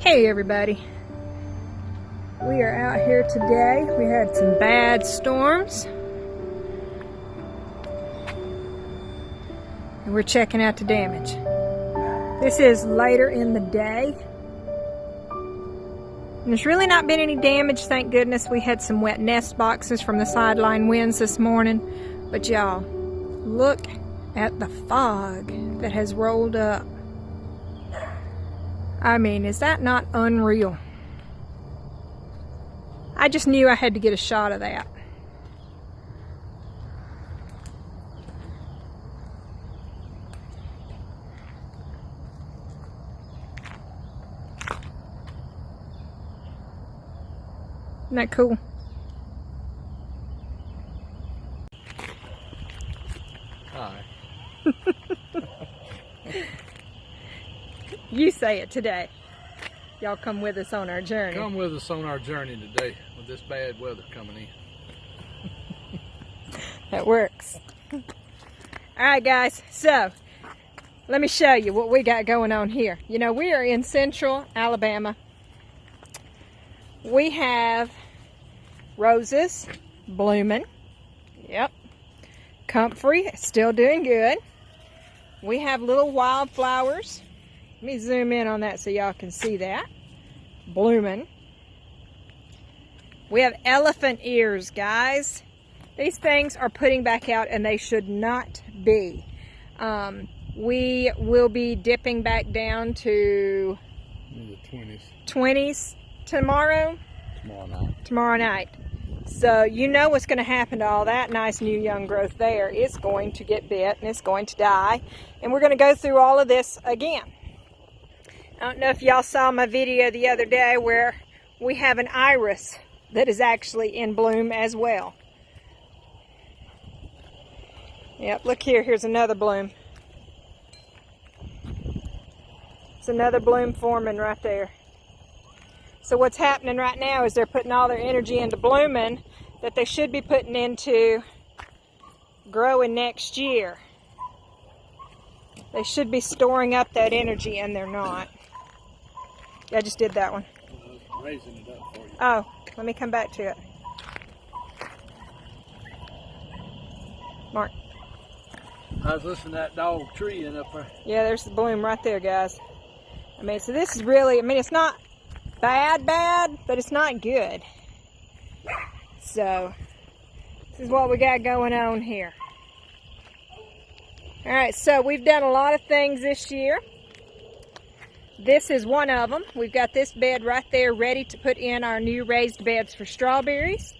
Hey everybody, we are out here today. We had some bad storms and we're checking out the damage. This is later in the day and there's really not been any damage, thank goodness. We had some wet nest boxes from the sideline winds this morning, but y'all, look at the fog that has rolled up. I mean, is that not unreal? I just knew I had to get a shot of that. Isn't that cool? Hi. You say it today. Y'all come with us on our journey. Come with us on our journey today with this bad weather coming in. That works. Alright guys, so let me show you what we got going on here. You know, we are in central Alabama. We have roses blooming. Yep. Comfrey still doing good. We have little wildflowers. Let me zoom in on that so y'all can see that. Blooming. We have elephant ears, guys. These things are putting back out and they should not be. We will be dipping back down to In the 20s. 20s tomorrow. Tomorrow night. So you know what's going to happen to all that nice new young growth there. It's going to get bit and it's going to die. And we're going to go through all of this again. I don't know if y'all saw my video the other day where we have an iris that is actually in bloom as well. Yep, look here, here's another bloom. It's another bloom forming right there. So what's happening right now is they're putting all their energy into blooming that they should be putting into growing next year. They should be storing up that energy and they're not. Yeah, I just did that one. Raising it up for you. Oh, let me come back to it. Mark. I was listening to that dog treeing up there. Yeah, there's the bloom right there, guys. I mean, so this is really, I mean, it's not bad, but it's not good. So, this is what we got going on here. Alright, so we've done a lot of things this year. This is one of them. We've got this bed right there ready to put in our new raised beds for strawberries.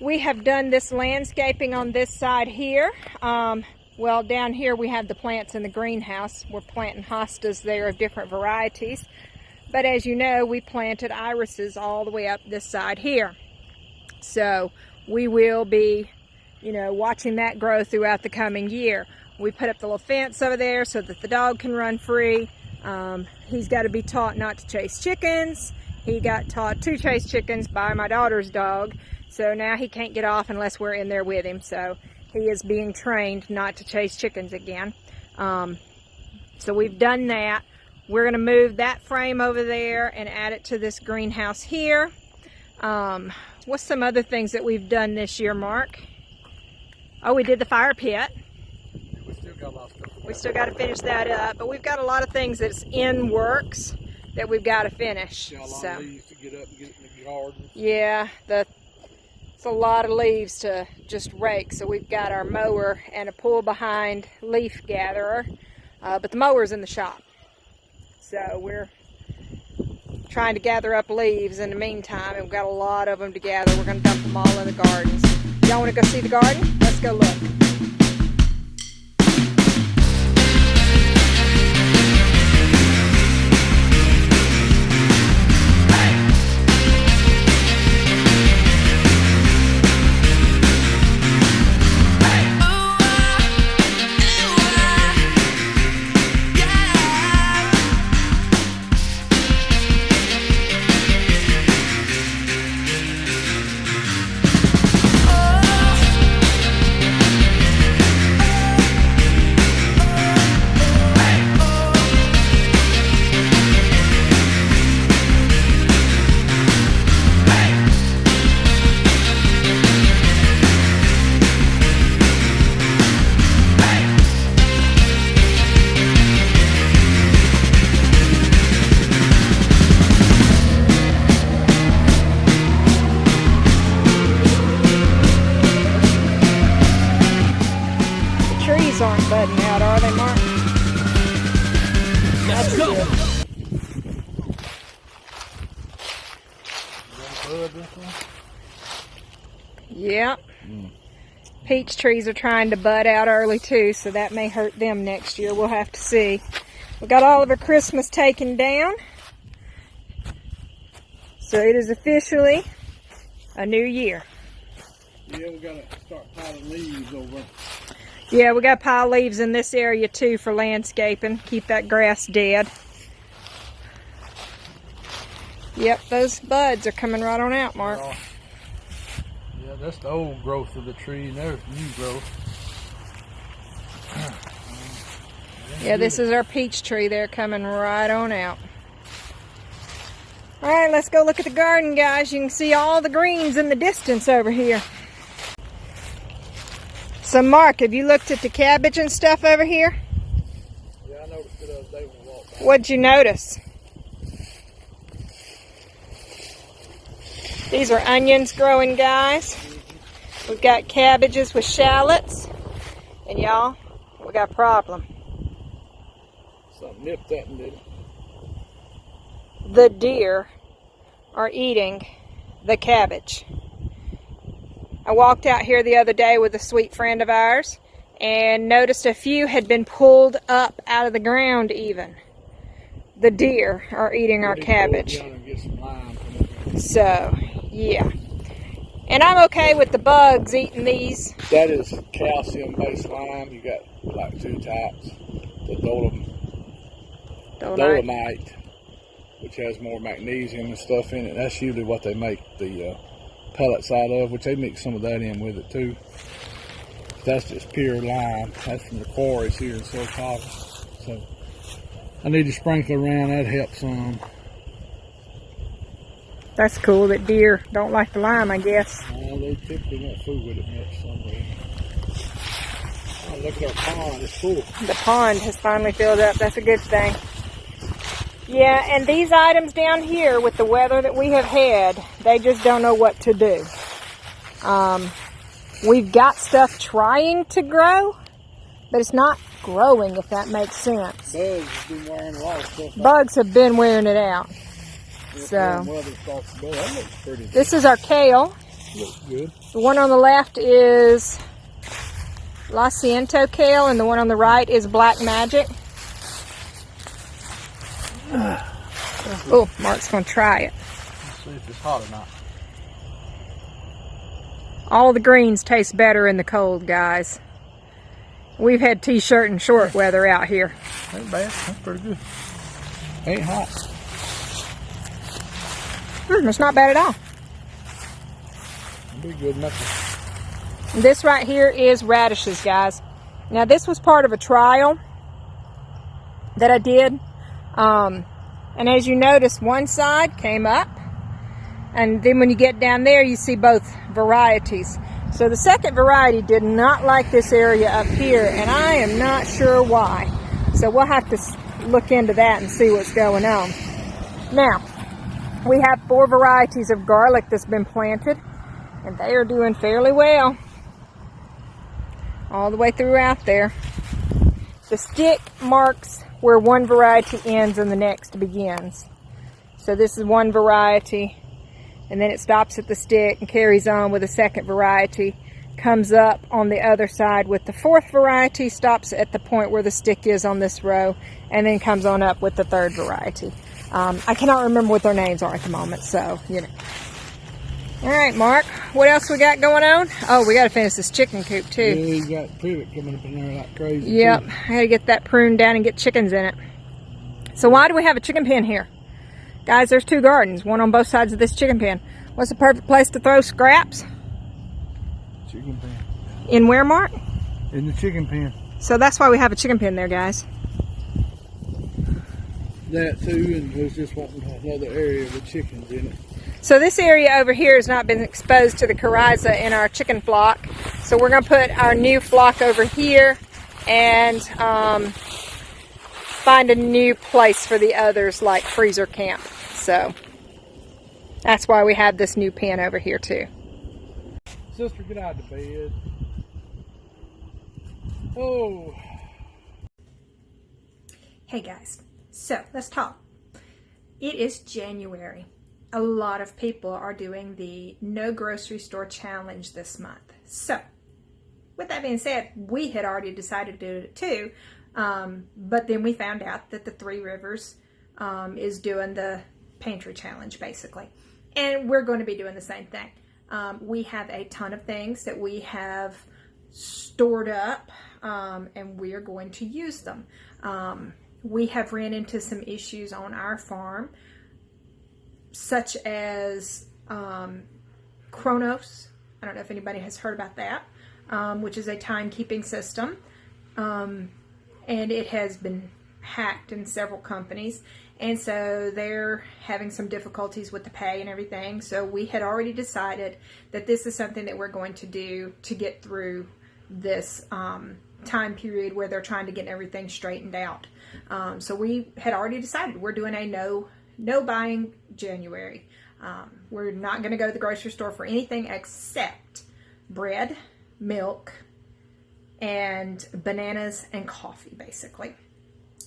We have done this landscaping on this side here. Well, down here we have the plants in the greenhouse. We're planting hostas there of different varieties. But as you know, we planted irises all the way up this side here. So we will be, you know, watching that grow throughout the coming year. We put up the little fence over there so that the dog can run free. He's got to be taught not to chase chickens. He got taught to chase chickens by my daughter's dog. So now he can't get off unless we're in there with him. So he is being trained not to chase chickens again. So we've done that. We're going to move that frame over there and add it to this greenhouse here. What's some other things that we've done this year, Mark? Oh, we did the fire pit. We still got to finish that up, but we've got a lot of things that's in works that we've got to finish. Got a lot of leaves to get up and get it in the garden. Yeah, it's a lot of leaves to just rake, so we've got our mower and a pull behind leaf gatherer, but the mower's in the shop. So we're trying to gather up leaves in the meantime, and we've got a lot of them to gather. We're going to dump them all in the gardens. Y'all want to go see the garden? Let's go look. budding out, are they, Mark? Let's go. Yep. Peach trees are trying to bud out early too, so that may hurt them next year. We'll have to see. We got all of our Christmas taken down. So it is officially a new year. Yeah, we gotta start piling leaves over. Yeah, we got to pile leaves in this area too for landscaping. Keep that grass dead. Yep, those buds are coming right on out, Mark. Yeah, that's the old growth of the tree, and there's new growth. Yeah, this is our peach tree. They're coming right on out. All right, let's go look at the garden, guys. You can see all the greens in the distance over here. So, Mark, have you looked at the cabbage and stuff over here? Yeah, I noticed it the other day when I walked by. What'd you notice? These are onions growing, guys. We've got cabbages with shallots. And y'all, we got a problem. Something nipped that and did it. The deer are eating the cabbage. I walked out here the other day with a sweet friend of ours and noticed a few had been pulled up out of the ground even. The deer are eating our cabbage. So, yeah. And I'm okay with the bugs eating these. That is calcium-based lime. You got like two types. The dolomite, which has more magnesium and stuff in it. That's usually what they make the pellets out of, which they mix some of that in with it too. That's just pure lime. That's from the quarries here in SoCal. So I need to sprinkle around. That helps some. That's cool that deer don't like the lime, I guess. They typically won't fool with it much somewhere. Oh, look at our pond. It's full. The pond has finally filled up. That's a good thing. Yeah, and these items down here with the weather that we have had, they just don't know what to do. We've got stuff trying to grow, but it's not growing, if that makes sense. Bugs have been wearing a lot of stuff out. Bugs have been wearing it out. So, this is our kale. Looks good. The one on the left is La Ciento kale, and the one on the right is Black Magic. Oh, Mark's going to try it. Let's see if it's hot or not. All the greens taste better in the cold, guys. We've had t-shirt and short weather out here. Ain't bad. That's pretty good. Ain't hot. It's not bad at all. It'll be good enough. This right here is radishes, guys. Now, this was part of a trial that I did. And as you notice, one side came up, and then when you get down there, you see both varieties. So the second variety did not like this area up here, and I am not sure why. So we'll have to look into that and see what's going on. Now, we have 4 varieties of garlic that's been planted, and they are doing fairly well all the way throughout there. The stick marks where one variety ends and the next begins. So this is one variety, and then it stops at the stick and carries on with a second variety, comes up on the other side with the 4th variety, stops at the point where the stick is on this row, and then comes on up with the 3rd variety. I cannot remember what their names are at the moment, so, you know. All right, Mark, what else we got going on? Oh, we got to finish this chicken coop, too. Yeah, you got privet coming up in there like crazy. Yep, too. I got to get that pruned down and get chickens in it. So why do we have a chicken pen here? Guys, there's 2 gardens, one on both sides of this chicken pen. What's the perfect place to throw scraps? Chicken pen. In where, Mark? In the chicken pen. So that's why we have a chicken pen there, guys. That too, and there's just another area with chickens in it. So this area over here has not been exposed to the coryza in our chicken flock. So we're going to put our new flock over here and find a new place for the others, like freezer camp. So that's why we have this new pen over here too. Sister, get out of the bed. Oh, Hey guys, so let's talk. It is January. A lot of people are doing the no grocery store challenge this month. So with that being said, we had already decided to do it too, but then we found out that the Three Rivers is doing the pantry challenge basically, and we're going to be doing the same thing. We have a ton of things that we have stored up, and we are going to use them. We have ran into some issues on our farm, such as Chronos. I don't know if anybody has heard about that, which is a timekeeping system, and it has been hacked in several companies, and so they're having some difficulties with the pay and everything. So we had already decided that this is something that we're going to do to get through this time period where they're trying to get everything straightened out. So we had already decided we're doing a no buying January. We're not going to go to the grocery store for anything except bread, milk, and bananas and coffee, basically.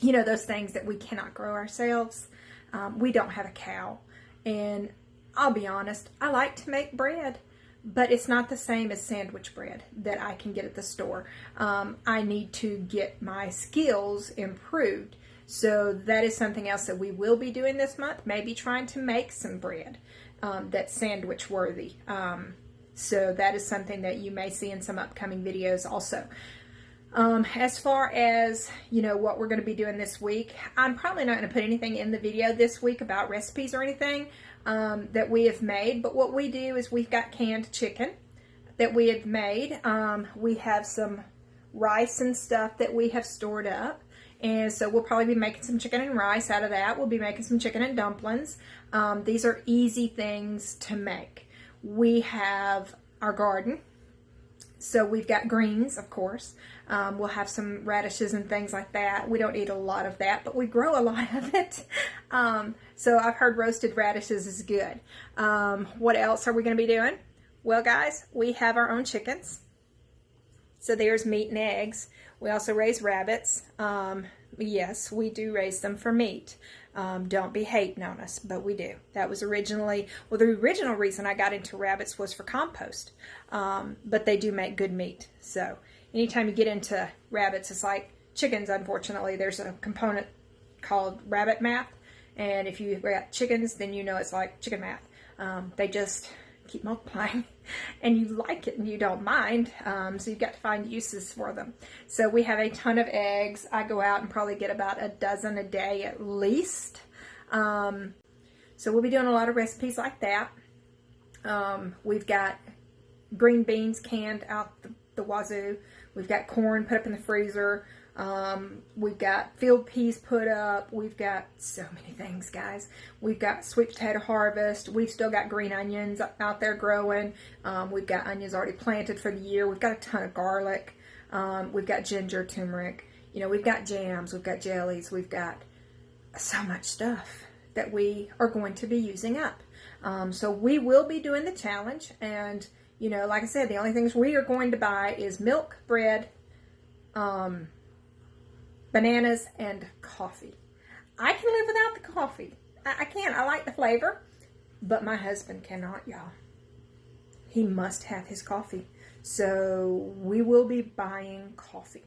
You know, those things that we cannot grow ourselves. We don't have a cow, and I'll be honest, I like to make bread, but it's not the same as sandwich bread that I can get at the store. I need to get my skills improved. So that is something else that we will be doing this month, maybe trying to make some bread that's sandwich worthy. So that is something that you may see in some upcoming videos also. As far as, you know, what we're going to be doing this week, I'm probably not going to put anything in the video this week about recipes or anything that we have made. But what we do is we've got canned chicken that we have made. We have some rice and stuff that we have stored up. And so we'll probably be making some chicken and rice out of that. We'll be making some chicken and dumplings. These are easy things to make. We have our garden. So we've got greens, of course. We'll have some radishes and things like that. We don't eat a lot of that, but we grow a lot of it. So I've heard roasted radishes is good. What else are we going to be doing? Well, guys, we have our own chickens. So there's meat and eggs. We also raise rabbits. Yes, we do raise them for meat. Don't be hating on us, but we do. That was originally, well, the original reason I got into rabbits was for compost. But they do make good meat. So anytime you get into rabbits, it's like chickens, unfortunately. There's a component called rabbit math. And if you got chickens, then you know it's like chicken math. They just keep multiplying, and you like it and you don't mind, so you've got to find uses for them. So we have a ton of eggs. I go out and probably get about a dozen a day at least. So we'll be doing a lot of recipes like that. We've got green beans canned out the wazoo. We've got corn put up in the freezer. We've got field peas put up. We've got so many things, guys. We've got sweet potato harvest. We've still got green onions out there growing. We've got onions already planted for the year. We've got a ton of garlic. We've got ginger, turmeric. You know, we've got jams. We've got jellies. We've got so much stuff that we are going to be using up. So we will be doing the challenge. And, you know, like I said, the only things we are going to buy is milk, bread, bananas, and coffee. I can live without the coffee. I can. I like the flavor, but my husband cannot, y'all. He must have his coffee. So we will be buying coffee.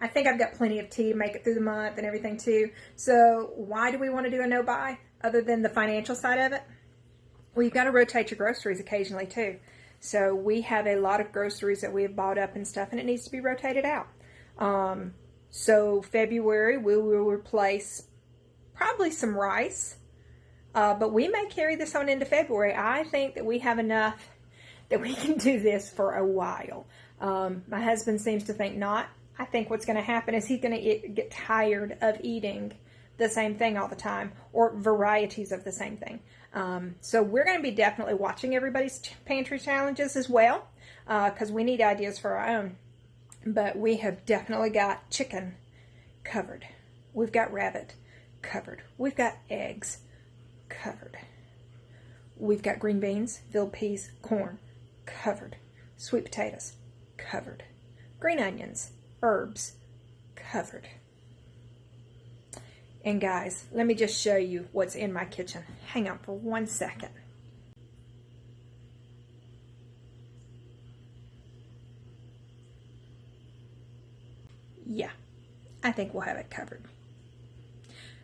I think I've got plenty of tea to make it through the month and everything too. So why do we want to do a no buy other than the financial side of it? Well, you've got to rotate your groceries occasionally too. So we have a lot of groceries that we have bought up and stuff, and it needs to be rotated out. So February, we will replace probably some rice, but we may carry this on into February. I think that we have enough that we can do this for a while. My husband seems to think not. I think what's going to happen is he's going to get tired of eating the same thing all the time, or varieties of the same thing. So we're going to be definitely watching everybody's pantry challenges as well, because we need ideas for our own. But we have definitely got chicken covered. We've got rabbit covered. We've got eggs covered. We've got green beans, field peas, corn covered. Sweet potatoes covered. Green onions, herbs covered. And guys, let me just show you what's in my kitchen. Hang on for 1 second. Yeah, I think we'll have it covered.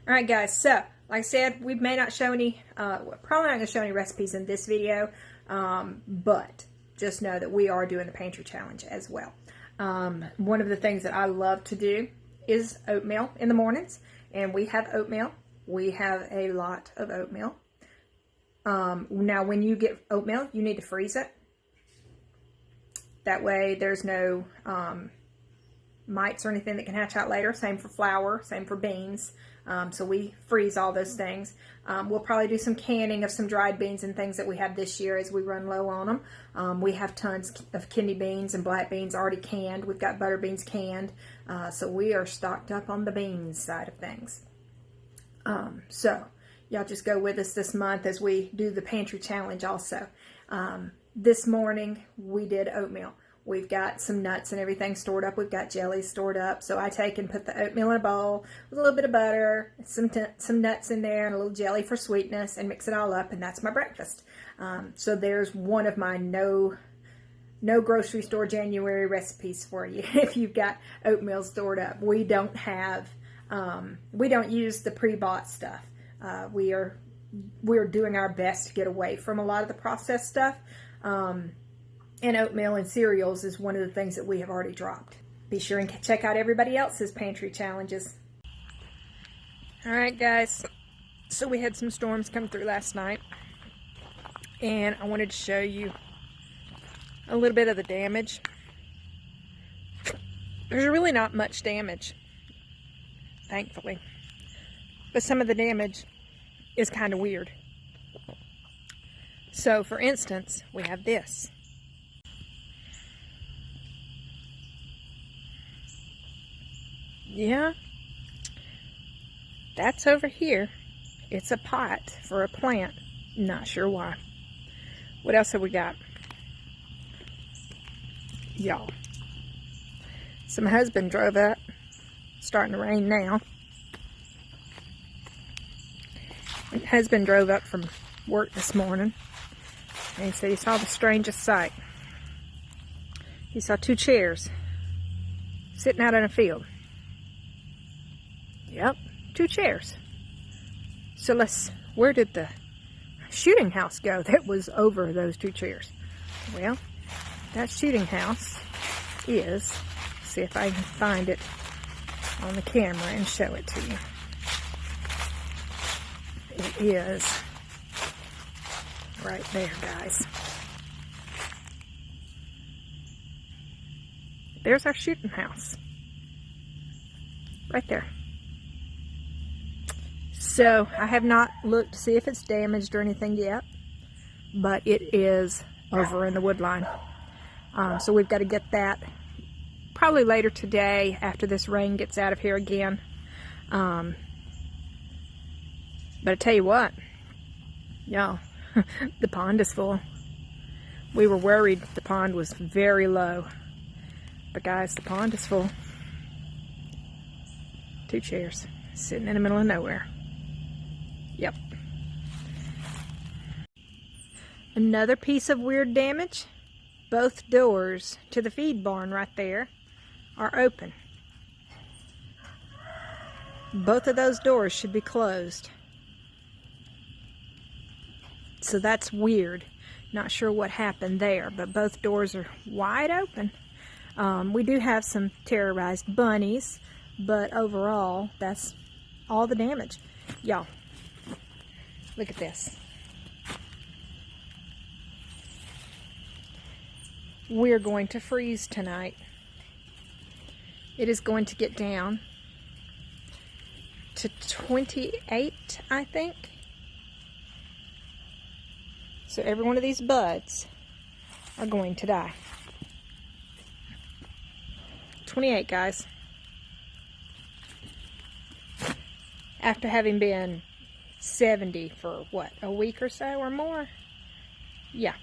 All right, guys, so like I said, we may not show any, probably not going to show any recipes in this video, but just know that we are doing the pantry challenge as well. One of the things that I love to do is oatmeal in the mornings, and we have oatmeal. We have a lot of oatmeal. Now, when you get oatmeal, you need to freeze it. That way, there's no mites or anything that can hatch out later. Same for flour, same for beans. So we freeze all those things. We'll probably do some canning of some dried beans and things that we have this year as we run low on them. We have tons of kidney beans and black beans already canned. We've got butter beans canned. So we are stocked up on the beans side of things. So y'all just go with us this month as we do the pantry challenge also. This morning we did oatmeal. We've got some nuts and everything stored up. We've got jellies stored up. So I take and put the oatmeal in a bowl with a little bit of butter, some nuts in there, and a little jelly for sweetness, and mix it all up, and that's my breakfast. So there's one of my no grocery store January recipes for you if you've got oatmeal stored up. We don't use the pre-bought stuff. We're doing our best to get away from a lot of the processed stuff. And oatmeal and cereals is one of the things that we have already dropped. Be sure and check out everybody else's pantry challenges. All right, guys. So we had some storms come through last night, and I wanted to show you a little bit of the damage. There's really not much damage, thankfully, but some of the damage is kind of weird. So, for instance, we have this. Yeah, that's over here. It's a pot for a plant. Not sure why. What else have we got? Y'all. So my husband drove up. Starting to rain now. My husband drove up from work this morning, and he said he saw the strangest sight. He saw 2 chairs sitting out in a field. Yep, 2 chairs. So where did the shooting house go that was over those 2 chairs? Well, that shooting house is, see if I can find it on the camera and show it to you. It is right there, guys. There's our shooting house. Right there. So, I have not looked to see if it's damaged or anything yet, but it is over in the wood line. So we've got to get that probably later today after this rain gets out of here again. But I tell you what, y'all, the pond is full. We were worried the pond was very low, but guys, the pond is full. 2 chairs sitting in the middle of nowhere. Yep. Another piece of weird damage. Both doors to the feed barn right there are open. Both of those doors should be closed. So that's weird. Not sure what happened there, but both doors are wide open. We do have some terrorized bunnies, but overall, that's all the damage. Y'all, look at this. We're going to freeze tonight. It is going to get down to 28, I think. So every one of these buds are going to die. 28, guys. After having been 70 for what, a week or so or more? Yeah,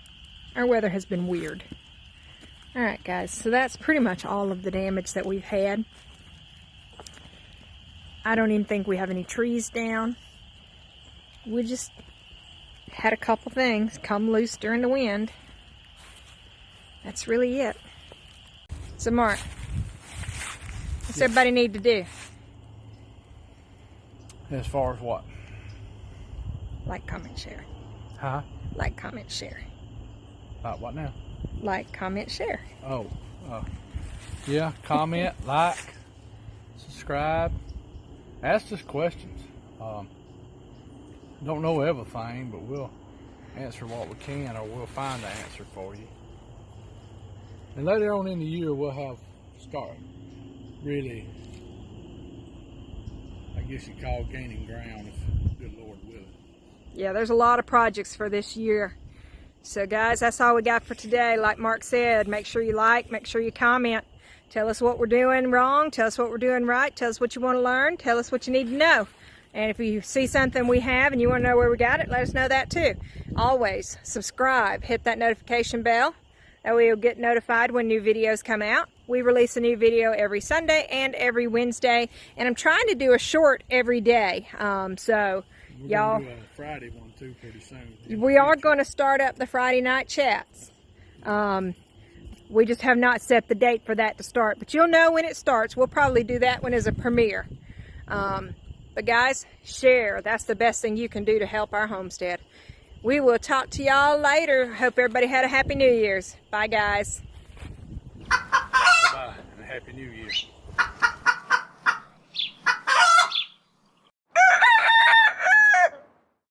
our weather has been weird. Alright guys, so that's pretty much all of the damage that we've had. I don't even think we have any trees down. We just had a couple things come loose during the wind. That's really it. So Mark, what's everybody need to do? As far as what? Like, comment, share. Huh? Like, comment, share. What now? Like, comment, share. Oh, yeah, comment, like, subscribe, ask us questions. Don't know everything, but we'll answer what we can, or we'll find the answer for you. And later on in the year, we'll start really, I guess you call gaining ground, if the good Lord willing. Yeah, there's a lot of projects for this year. So guys, that's all we got for today. Like Mark said, make sure you like, make sure you comment. Tell us what we're doing wrong, tell us what we're doing right, tell us what you want to learn, tell us what you need to know. And if you see something we have and you want to know where we got it, let us know that too. Always subscribe, hit that notification bell. That way you'll get notified when new videos come out. We release a new video every Sunday and every Wednesday. And I'm trying to do a short every day. So y'all, we're going to do a Friday one too pretty soon. We are going to start up the Friday night chats. We just have not set the date for that to start. But you'll know when it starts. We'll probably do that one as a premiere. But guys, share. That's the best thing you can do to help our homestead. We will talk to y'all later. Hope everybody had a Happy New Year's. Bye, guys. Bye, and Happy New Year.